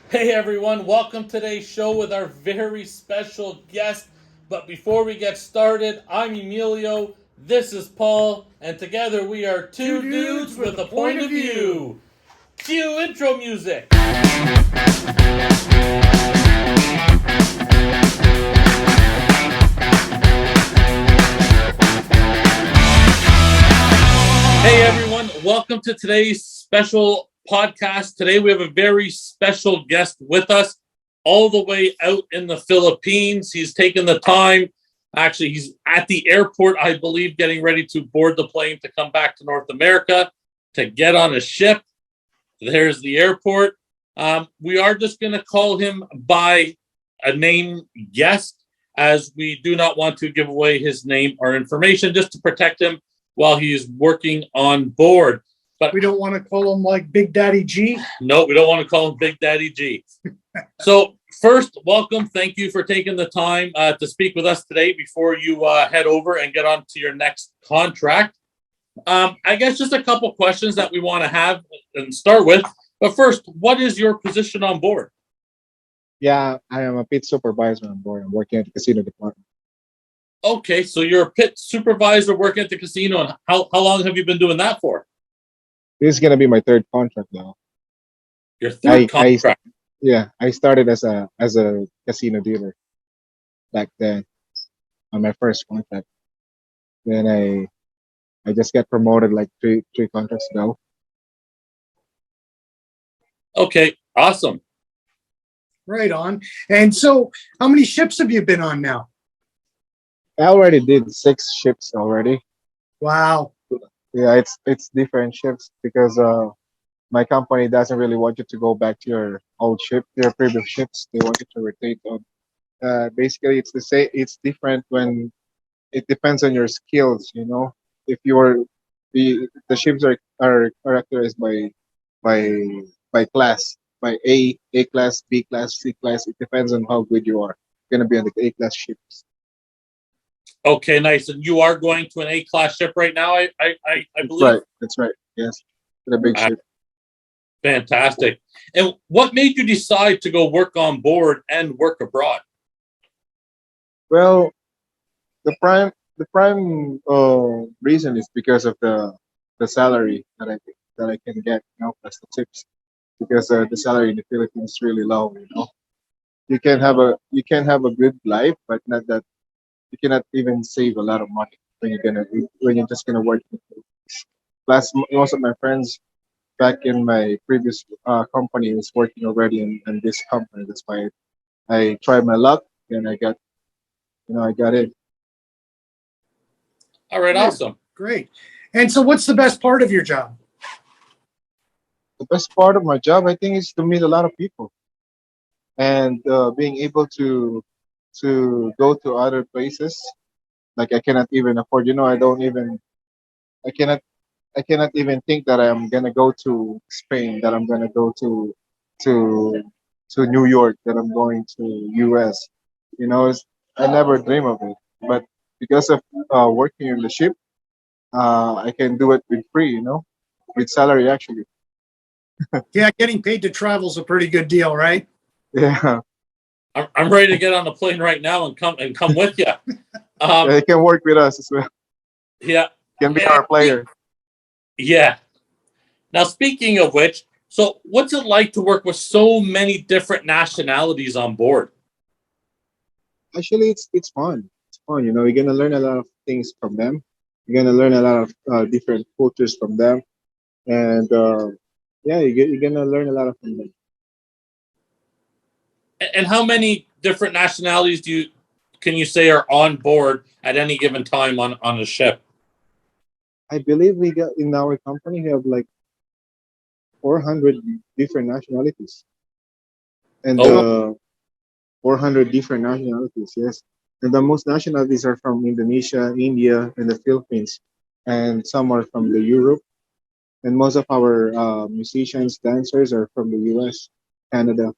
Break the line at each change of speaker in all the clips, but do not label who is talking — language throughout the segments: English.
Hey everyone, welcome to today's show with our very special guest. But before we get started, I'm Emilio, this is Paul, and together we are two dudes with a point of view. Cue intro music. Hey everyone, welcome to today's special podcast. Today we have a very special guest with us, all the way out in the Philippines. He's taken the time. Actually, he's at the airport, I believe, getting ready to board the plane to come back to North America to get on a ship. There's the airport. We are just going to call him by a name guest, as we do not want to give away his name or information, just to protect him while he's working on board. But
We don't want to call him like Big Daddy G.
no, we don't want to call him Big Daddy G. So first, welcome. Thank you for taking the time to speak with us today before you head over and get on to your next contract. I guess just a couple questions that we want to have and start with. But first, what is your position on board?
Yeah, I am a pit supervisor on board. I'm working at the casino department.
Okay, so you're a pit supervisor working at the casino. And how long have you been doing that for?
This is gonna be my third contract now.
Your third contract.
I started as a casino dealer back then on my first contract. Then I just got promoted like three contracts ago.
Okay, awesome.
Right on. And so, how many ships have you been on now?
I already did 6 ships already.
Wow.
Yeah, it's different ships because my company doesn't really want you to go back to your old ship, your previous ships. They want you to rotate on. Basically, it's the same. It's different when it depends on your skills. You know, if you're the ships are characterized by by class, by A class, B class, C class. It depends on how good you are. You're gonna be on the A class ships.
Okay, nice. And you are going to an A-class ship right now, I believe?
Right. That's right. Yes, the big
Ah,
ship.
fantastic. And what made you decide to go work on board and work abroad?
Well, the prime reason is because of the salary that I can get, plus the tips. Because the salary in the Philippines is really low. You can have a good life, but not that you cannot even save a lot of money when you're just gonna work. Plus, most of my friends back in my previous company is working already in this company. That's why I tried my luck and I got it.
All right,
Yeah.
awesome.
Great. And so, what's the best part of your job?
The best part of my job, I think, is to meet a lot of people and being able to go to other places. Like I cannot even afford. I cannot I cannot even think that I'm gonna go to Spain, that I'm gonna go to to New York, that I'm going to US. I never dream of it. But because of working in the ship, I can do it with free, with salary actually.
Yeah, getting paid to travel is a pretty good deal, right?
Yeah,
I'm ready to get on the plane right now and come with you.
they can work with us as well.
Yeah,
Can be
and
our player.
yeah. Now, speaking of which, so what's it like to work with so many different nationalities on board?
Actually, it's fun. It's fun. You're gonna learn a lot of things from them. You're gonna learn a lot of different cultures from them, and yeah, you're gonna learn a lot from them.
And how many different nationalities can you say are on board at any given time on a ship?
I believe we got in our company we have like 400 different nationalities, and
Oh,
400 different nationalities. Yes, and the most nationalities are from Indonesia, India, and the Philippines, and some are from the Europe. And most of our musicians, dancers are from the U.S., Canada.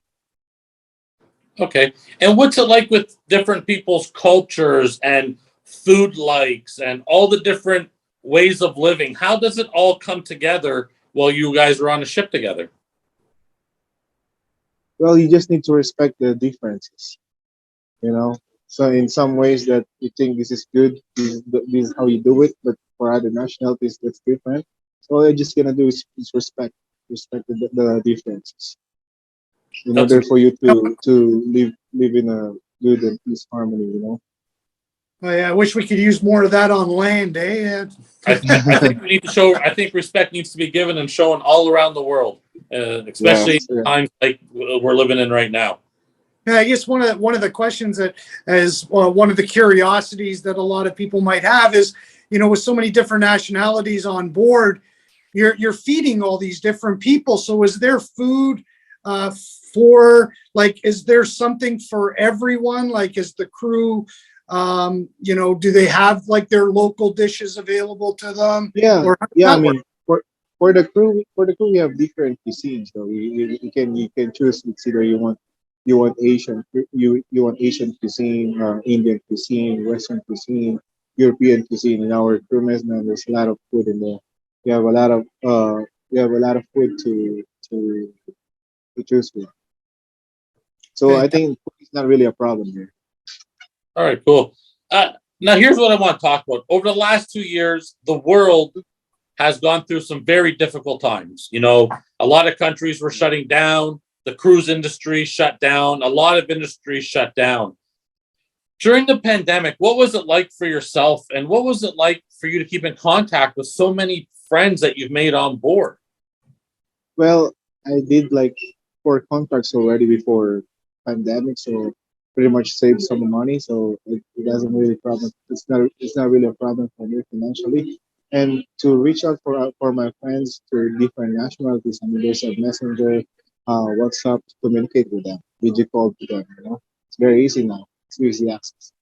okay. And what's it like with different people's cultures and food likes and all the different ways of living? How does it all come together while you guys are on a ship together?
well, you just need to respect the differences, you know. So in some ways that you think this is good, this is how you do it, but for other nationalities that's different. So all you're just gonna do is respect the differences in
That's
order for you to live in a good and peace harmony, you know.
I wish we could use more of that on land, eh?
I think we need to show. I think respect needs to be given and shown all around the world,
Yeah,
especially
yeah.
times like we're living in right now.
Yeah, I guess one of the questions that, as one of the curiosities that a lot of people might have is, with so many different nationalities on board, you're feeding all these different people. So is there food uh, for like? Is there something for everyone? Like, is the crew? Do they have like their local dishes available to them,
Yeah,
or how does
yeah. I
that work?
mean, for the crew, we have different cuisines. So you can choose. It's either you want Asian you want Asian cuisine, Indian cuisine, Western cuisine, European cuisine. In our crew man, there's a lot of food in there. We have a lot of food to to choose with. So I
Fantastic.
think food is not really a problem here.
All right, cool. Now here's what I want to talk about. Over the last 2 years, the world has gone through some very difficult times. A lot of countries were shutting down. The cruise industry shut down. A lot of industries shut down. During the pandemic, what was it like for yourself? And what was it like for you to keep in contact with so many friends that you've made on board?
Well, I did like 4 contracts already before pandemic, so pretty much saved some money. So it doesn't really problem. It's not really a problem for me financially. And to reach out for my friends to different nationalities, I mean, there's a messenger, WhatsApp to communicate with them, video call to them. It's very easy now. It's easy access.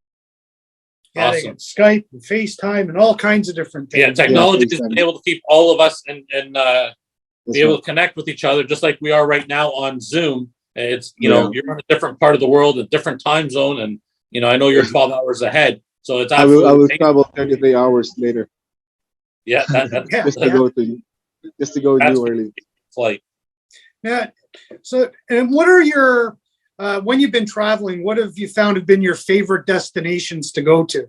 Yeah, they
Awesome.
get Skype and FaceTime and all kinds of different
Yeah,
things.
Yeah,
technology has
FaceTime.
been able to keep all of us and be
That's
able
right.
to connect with each other just like we are right now on Zoom. It's,
Yeah,
you're in a different part of the world, a different time zone. And, I know you're 12 hours ahead. So it's
I
absolutely
will
amazing.
travel 33 hours later
Yeah, that's
Yeah,
just to
yeah,
go to just to go
that's
New Orleans.
flight.
yeah. So, and what are your when you've been traveling? What have you found have been your favorite destinations to go to?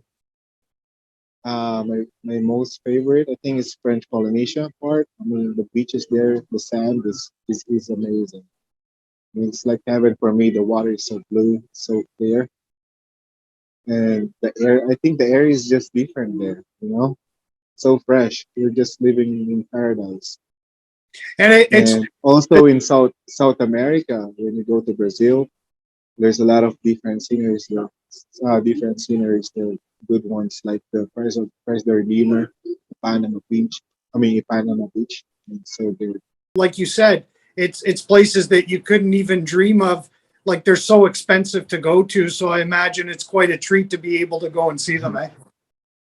My most favorite, I think, is French Polynesia part. I mean, the beaches there, the sand is amazing. I mean, it's like heaven for me. The water is so blue, so clear, and the air. I think the air is just different there. So fresh. You're just living in paradise.
And it's
And also in South America, when you go to Brazil, there's a lot of different sceneries there. Different sceneries there, good ones like the Christ the Redeemer, Panama Beach. I mean, Panama Beach. And so good.
like you said, it's places that you couldn't even dream of. Like they're so expensive to go to. So I imagine it's quite a treat to be able to go and see them. Eh?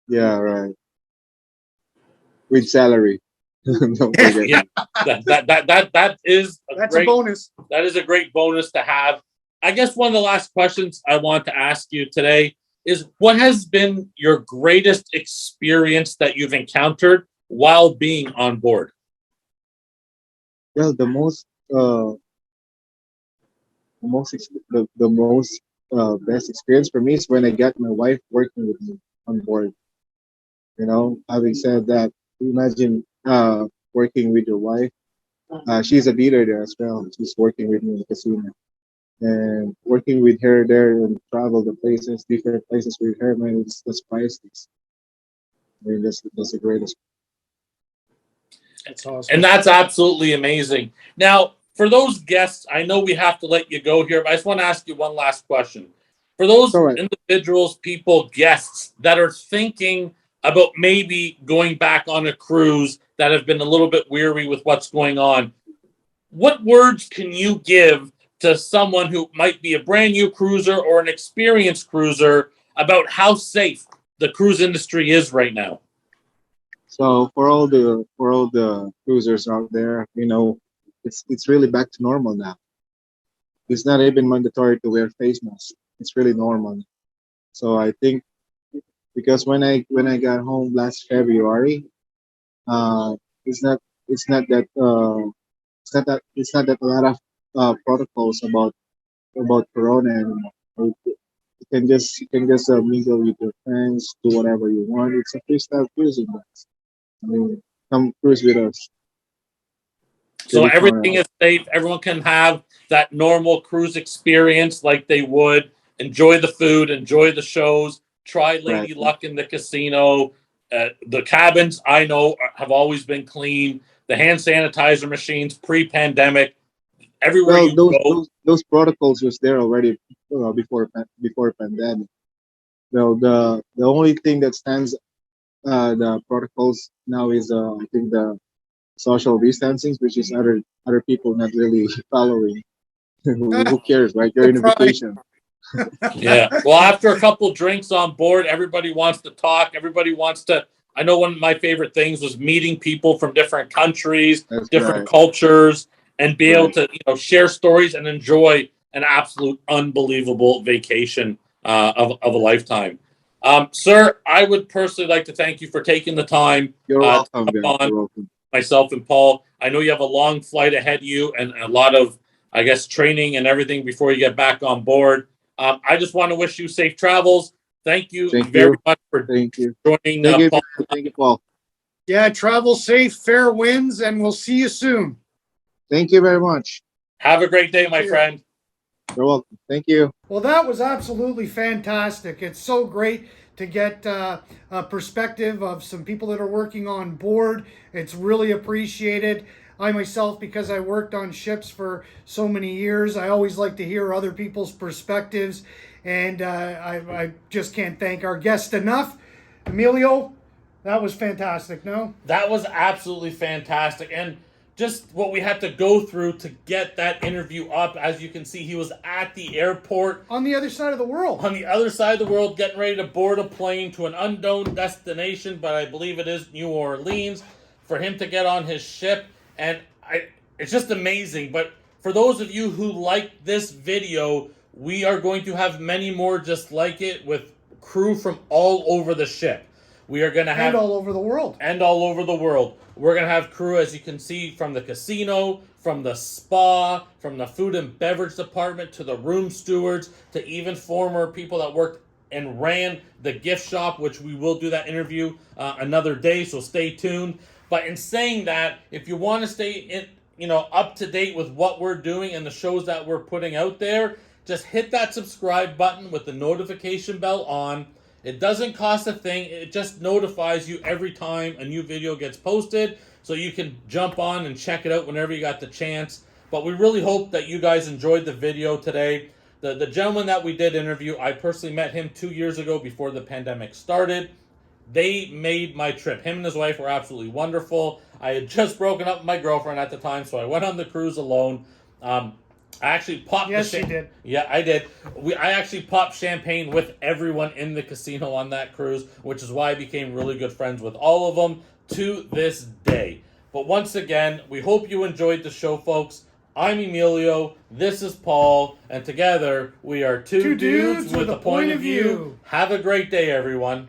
Yeah, right. With salary. Don't
Yeah,
forget.
Yeah, that is a
that's a
great
bonus.
that is a great bonus to have. I guess one of the last questions I want to ask you today is what has been your greatest experience that you've encountered while being on board?
Well, the most best experience for me is when I got my wife working with me on board. Having said that, imagine working with your wife. She's a dealer there as well. She's working with me in the casino. And working with her there and travel the places, different places with her, man, that's priceless. I mean, that's the greatest.
That's awesome.
And that's absolutely amazing. Now, for those guests, I know we have to let you go here, but I just want to ask you one last question. For
It's
those
all right.
individuals, people, guests that are thinking about maybe going back on a cruise that have been a little bit weary with what's going on, what words can you give to someone who might be a brand new cruiser or an experienced cruiser about how safe the cruise industry is right now?
So for all the cruisers out there, it's really back to normal now. It's not even mandatory to wear face masks. It's really normal. So I think because when I got home last February, uh, it's not it's not that it's not that a lot of protocols about about Corona anymore. You can just mingle with your friends, do whatever you want. It's a freestyle cruising, guys. I mean, come cruise with us.
So
Pretty far
everything
out.
is safe. Everyone can have that normal cruise experience like they would. Enjoy the food, enjoy the shows, try
Right.
Lady Luck in the casino. The cabins, I know, have always been clean. The hand sanitizer machines, pre-pandemic, everywhere
Well,
you
those
go.
those those protocols was there already before pandemic. Well, the only thing that stands the protocols now is I think the social distancing, which is other people not really following. Who cares, right? You're in a
Surprise.
vacation.
Yeah. Well, after a couple drinks on board, everybody wants to talk. Everybody wants to. I know one of my favorite things was meeting people from different countries,
That's
different
right.
cultures, and be able
Right.
to share stories and enjoy an absolute unbelievable vacation of a lifetime. Sir, I would personally like to thank you for taking the time
You're
to
welcome,
come
guys.
on,
You're welcome.
myself and Paul. I know you have a long flight ahead of you and a lot of, I guess, training and everything before you get back on board. I just want to wish you safe travels. Thank you
Thank
very
you.
much for
Thank you.
joining
Thank you.
Paul.
Thank you, Paul.
Yeah, travel safe, fair winds, and we'll see you soon.
Thank you very much.
Have a great day, my
Cheers.
friend.
You're welcome. Thank you.
Well, that was absolutely fantastic. It's so great to get a perspective of some people that are working on board. It's really appreciated. I myself, because I worked on ships for so many years, I always like to hear other people's perspectives. And I just can't thank our guest enough. Emilio, that was fantastic, no?
That was absolutely fantastic. And just what we had to go through to get that interview up. As you can see, he was at the airport
On the other side of the world.
on the other side of the world getting ready to board a plane to an unknown destination, but I believe it is New Orleans, for him to get on his ship. And it's just amazing. But for those of you who like this video, we are going to have many more just like it with crew from all over the ship. We are going to have
And all over the world.
and all over the world. We're going to have crew, as you can see, from the casino, from the spa, from the food and beverage department, to the room stewards, to even former people that worked and ran the gift shop, which we will do that interview another day, so stay tuned. But in saying that, if you want to stay up to date with what we're doing and the shows that we're putting out there, just hit that subscribe button with the notification bell on. It doesn't cost a thing. It just notifies you every time a new video gets posted, so you can jump on and check it out whenever you got the chance. But we really hope that you guys enjoyed the video today. The gentleman that we did interview, I personally met him 2 years ago before the pandemic started. They made my trip. Him and his wife were absolutely wonderful. I had just broken up with my girlfriend at the time, so I went on the cruise alone. I actually popped
Yes,
the
you did.
Yeah, I did. I actually popped champagne with everyone in the casino on that cruise, which is why I became really good friends with all of them to this day. But once again, we hope you enjoyed the show, folks. I'm Emilio, this is Paul, and together we are two dudes with a point of view. Have a great day, everyone.